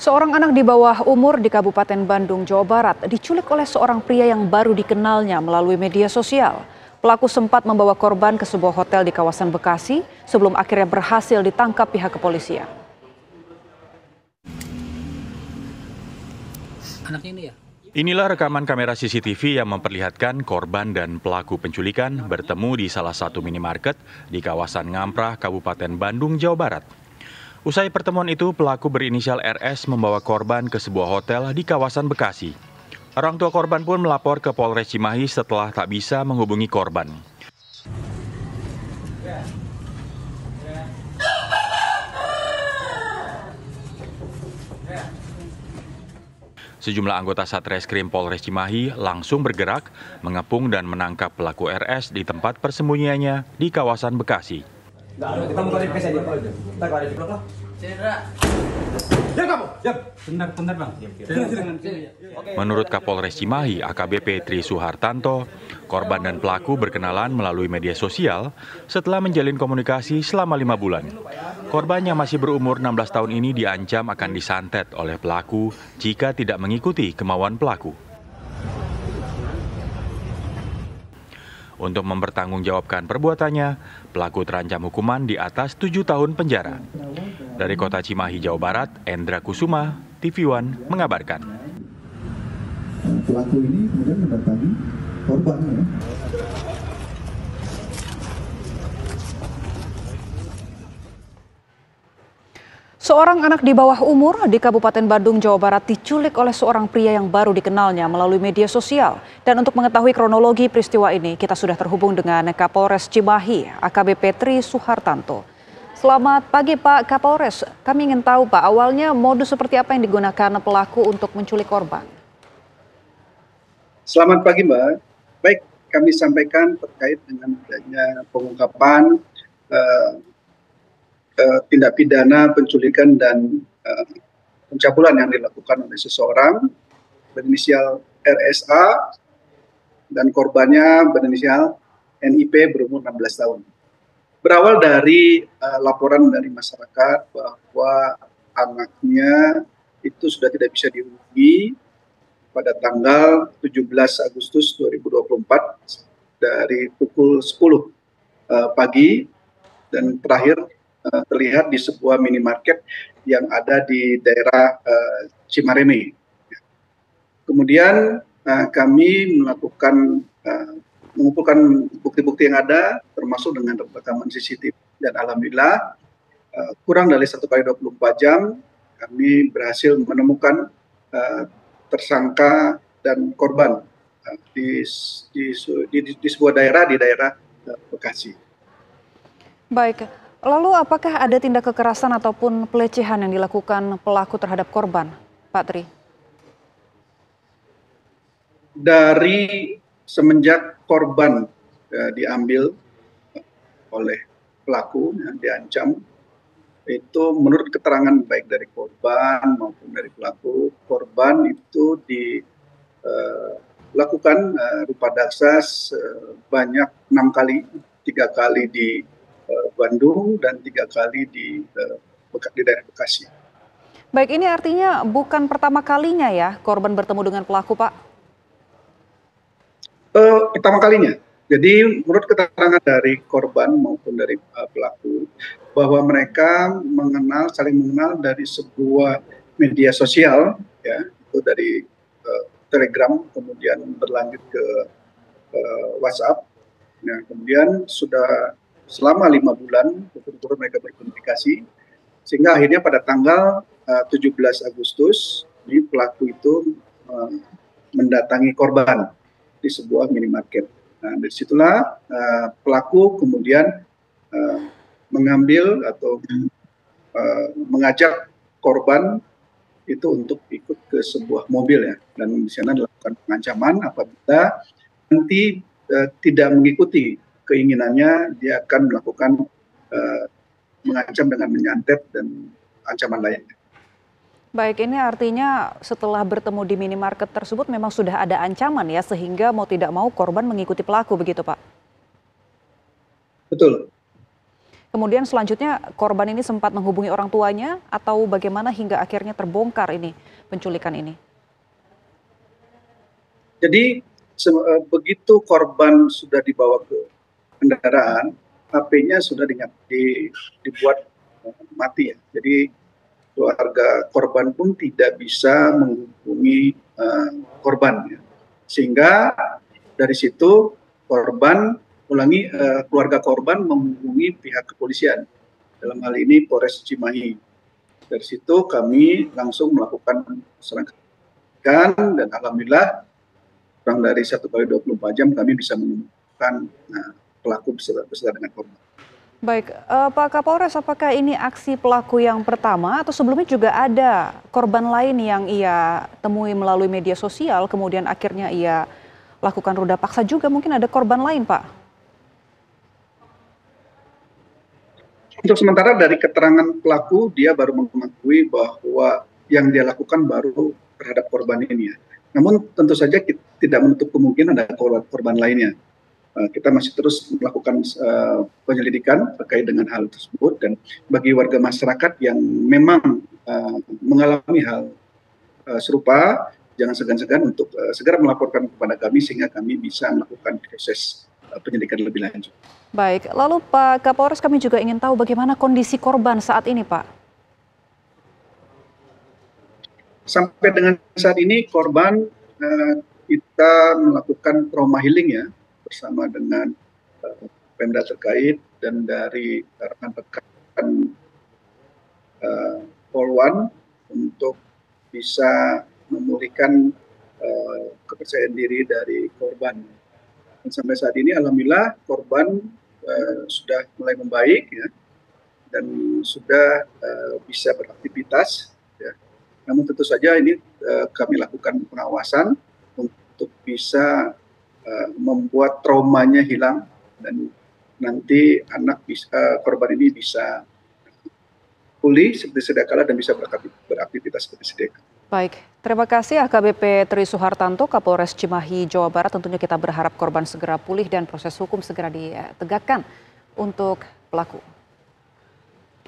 Seorang anak di bawah umur di Kabupaten Bandung, Jawa Barat diculik oleh seorang pria yang baru dikenalnya melalui media sosial. Pelaku sempat membawa korban ke sebuah hotel di kawasan Bekasi sebelum akhirnya berhasil ditangkap pihak kepolisian. Inilah rekaman kamera CCTV yang memperlihatkan korban dan pelaku penculikan bertemu di salah satu minimarket di kawasan Ngamprah, Kabupaten Bandung, Jawa Barat. Usai pertemuan itu, pelaku berinisial RS membawa korban ke sebuah hotel di kawasan Bekasi. Orang tua korban pun melapor ke Polres Cimahi setelah tak bisa menghubungi korban. Sejumlah anggota Satreskrim Polres Cimahi langsung bergerak, mengepung dan menangkap pelaku RS di tempat persembunyiannya di kawasan Bekasi. Kita mau klarifikasi aja, Pak. Kita klarifikasi dulu. Diam kamu, diam. Bentar, Bang. Menurut Kapolres Cimahi, AKBP Tri Suhartanto, korban dan pelaku berkenalan melalui media sosial setelah menjalin komunikasi selama 5 bulan. Korban yang masih berumur 16 tahun ini diancam akan disantet oleh pelaku jika tidak mengikuti kemauan pelaku. Untuk mempertanggungjawabkan perbuatannya, pelaku terancam hukuman di atas 7 tahun penjara. Dari kota Cimahi, Jawa Barat, Endra Kusuma, TV One mengabarkan. Pelaku ini kemudian mendatangi korbannya. Seorang anak di bawah umur di Kabupaten Bandung, Jawa Barat diculik oleh seorang pria yang baru dikenalnya melalui media sosial. Dan untuk mengetahui kronologi peristiwa ini, kita sudah terhubung dengan Kapolres Cimahi, AKBP Tri Suhartanto. Selamat pagi Pak Kapolres, kami ingin tahu Pak, awalnya modus seperti apa yang digunakan pelaku untuk menculik korban? Selamat pagi Mbak, baik kami sampaikan terkait dengan adanya pengungkapan tindak pidana penculikan dan pencabulan yang dilakukan oleh seseorang berinisial RSA dan korbannya berinisial NIP berumur 16 tahun. Berawal dari laporan dari masyarakat bahwa anaknya itu sudah tidak bisa dihubungi pada tanggal 17 Agustus 2024 dari pukul 10 pagi dan terakhir terlihat di sebuah minimarket yang ada di daerah Cimareme. Kemudian kami mengumpulkan bukti-bukti yang ada, termasuk dengan rekaman CCTV, dan alhamdulillah kurang dari 1x24 jam kami berhasil menemukan tersangka dan korban di sebuah daerah di daerah Bekasi. Baik. Lalu apakah ada tindak kekerasan ataupun pelecehan yang dilakukan pelaku terhadap korban, Pak Tri? Dari semenjak korban diambil oleh pelaku, diancam, itu menurut keterangan baik dari korban maupun dari pelaku, korban itu dilakukan rupa daksa sebanyak 6 kali, 3 kali di Bandung dan 3 kali di daerah Bekasi. Baik, ini artinya bukan pertama kalinya ya korban bertemu dengan pelaku, Pak? Pertama kalinya. Jadi menurut keterangan dari korban maupun dari pelaku bahwa mereka saling mengenal dari sebuah media sosial, ya, itu dari Telegram, kemudian berlanjut ke WhatsApp. Nah, kemudian sudah selama 5 bulan betul-betul mereka berkomunikasi, sehingga akhirnya pada tanggal 17 Agustus ini pelaku itu mendatangi korban di sebuah minimarket. Nah, dari situlah pelaku kemudian mengambil atau mengajak korban itu untuk ikut ke sebuah mobil, ya, dan di sana dilakukan pengancaman apabila nanti tidak mengikuti keinginannya, dia akan melakukan mengancam dengan menyantet dan ancaman lainnya. Baik, ini artinya setelah bertemu di minimarket tersebut memang sudah ada ancaman ya, sehingga mau tidak mau korban mengikuti pelaku, begitu Pak? Betul. Kemudian selanjutnya korban ini sempat menghubungi orang tuanya atau bagaimana hingga akhirnya terbongkar ini penculikan ini? Jadi begitu korban sudah dibawa ke kendaraan, HP-nya sudah dibuat mati ya. Jadi keluarga korban pun tidak bisa menghubungi korban ya. Sehingga dari situ keluarga korban menghubungi pihak kepolisian, dalam hal ini Polres Cimahi. Dari situ kami langsung melakukan serangkaian dan alhamdulillah kurang dari 1x24 jam kami bisa menemukan pelaku beserta dengan korban. Baik, Pak Kapolres, apakah ini aksi pelaku yang pertama atau sebelumnya juga ada korban lain yang ia temui melalui media sosial, kemudian akhirnya ia lakukan ruda paksa juga, mungkin ada korban lain, Pak? Untuk sementara dari keterangan pelaku, dia baru mengakui bahwa yang dia lakukan baru terhadap korban ini ya. Namun tentu saja kita tidak menutup kemungkinan ada korban lainnya. Kita masih terus melakukan penyelidikan terkait dengan hal tersebut, dan bagi warga masyarakat yang memang mengalami hal serupa, jangan segan-segan untuk segera melaporkan kepada kami sehingga kami bisa melakukan proses penyelidikan lebih lanjut. Baik, lalu Pak Kapolres, kami juga ingin tahu bagaimana kondisi korban saat ini, Pak. Sampai dengan saat ini korban kita melakukan trauma healing ya, bersama dengan Pemda terkait dan dari rekan-rekan Polwan untuk bisa memulihkan kepercayaan diri dari korban. Dan sampai saat ini alhamdulillah korban sudah mulai membaik ya, dan sudah bisa beraktivitas ya. Namun tentu saja ini kami lakukan pengawasan untuk bisa membuat traumanya hilang dan nanti korban ini bisa pulih seperti sedia kala dan bisa beraktivitas seperti sedia kala. Baik, terima kasih AKBP Tri Suhartanto, Kapolres Cimahi, Jawa Barat. Tentunya kita berharap korban segera pulih dan proses hukum segera ditegakkan untuk pelaku.